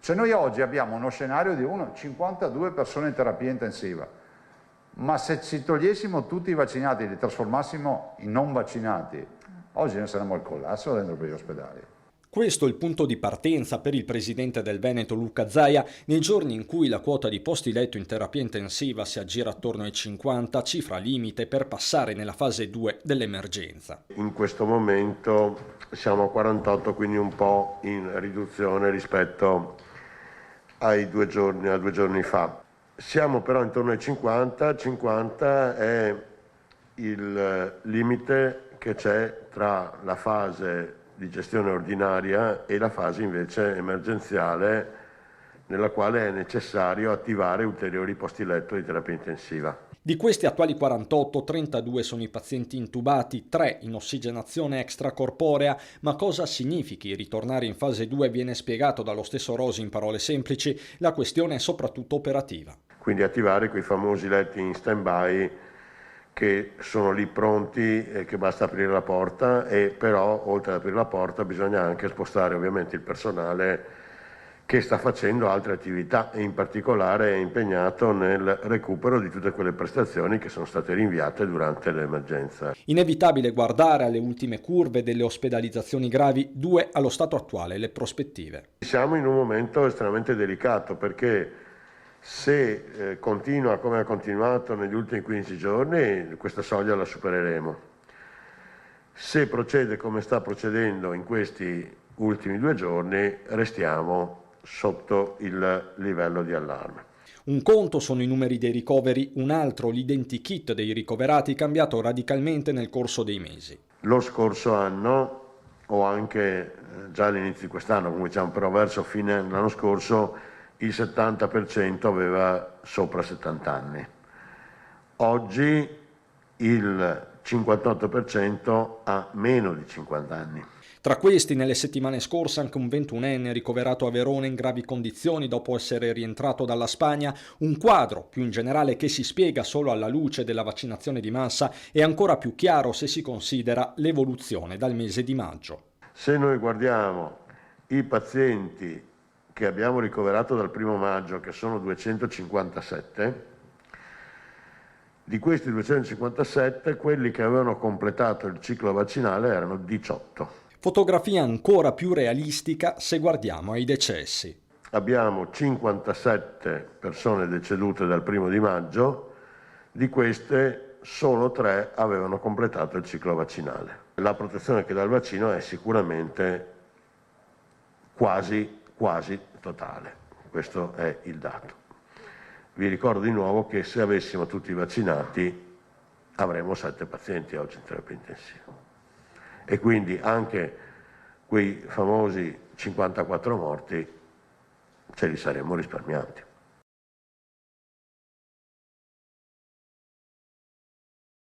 Cioè noi oggi abbiamo uno scenario di 52 persone in terapia intensiva, ma se ci togliessimo tutti i vaccinati e li trasformassimo in non vaccinati, oggi ne saremmo al collasso dentro per gli ospedali. Questo è il punto di partenza per il presidente del Veneto Luca Zaia nei giorni in cui la quota di posti letto in terapia intensiva si aggira attorno ai 50, cifra limite per passare nella fase 2 dell'emergenza. In questo momento siamo a 48, quindi un po' in riduzione rispetto a 2 giorni fa. Siamo però intorno ai 50, 50 è il limite che c'è tra la fase di gestione ordinaria e la fase invece emergenziale nella quale è necessario attivare ulteriori posti letto di terapia intensiva. Di questi attuali 48, 32 sono i pazienti intubati, 3 in ossigenazione extracorporea, ma cosa significhi ritornare in fase 2 viene spiegato dallo stesso Rosi in parole semplici, la questione è soprattutto operativa. Quindi attivare quei famosi letti in stand-by che sono lì pronti e che basta aprire la porta, e però oltre ad aprire la porta bisogna anche spostare ovviamente il personale che sta facendo altre attività e in particolare è impegnato nel recupero di tutte quelle prestazioni che sono state rinviate durante l'emergenza. Inevitabile guardare alle ultime curve delle ospedalizzazioni gravi, 2 allo stato attuale, le prospettive. Siamo in un momento estremamente delicato perché se continua come ha continuato negli ultimi 15 giorni, questa soglia la supereremo. Se procede come sta procedendo in questi ultimi 2 giorni, restiamo sotto il livello di allarme. Un conto sono i numeri dei ricoveri, un altro l'identikit dei ricoverati cambiato radicalmente nel corso dei mesi. Lo scorso anno, o anche già all'inizio di quest'anno, come diciamo però verso fine dell'anno scorso, il 70% aveva sopra 70 anni. Oggi il 58% ha meno di 50 anni. Tra questi, nelle settimane scorse, anche un 21enne ricoverato a Verona in gravi condizioni dopo essere rientrato dalla Spagna, un quadro più in generale che si spiega solo alla luce della vaccinazione di massa e ancora più chiaro se si considera l'evoluzione dal mese di maggio. Se noi guardiamo i pazienti che abbiamo ricoverato dal 1° maggio, che sono 257, di questi 257 quelli che avevano completato il ciclo vaccinale erano 18. Fotografia ancora più realistica se guardiamo ai decessi. Abbiamo 57 persone decedute dal 1° di maggio, di queste solo 3 avevano completato il ciclo vaccinale. La protezione che dà il vaccino è sicuramente quasi totale, questo è il dato. Vi ricordo di nuovo che se avessimo tutti vaccinati avremmo 7 pazienti oggi in terapia intensiva. E quindi anche quei famosi 54 morti ce li saremmo risparmiati.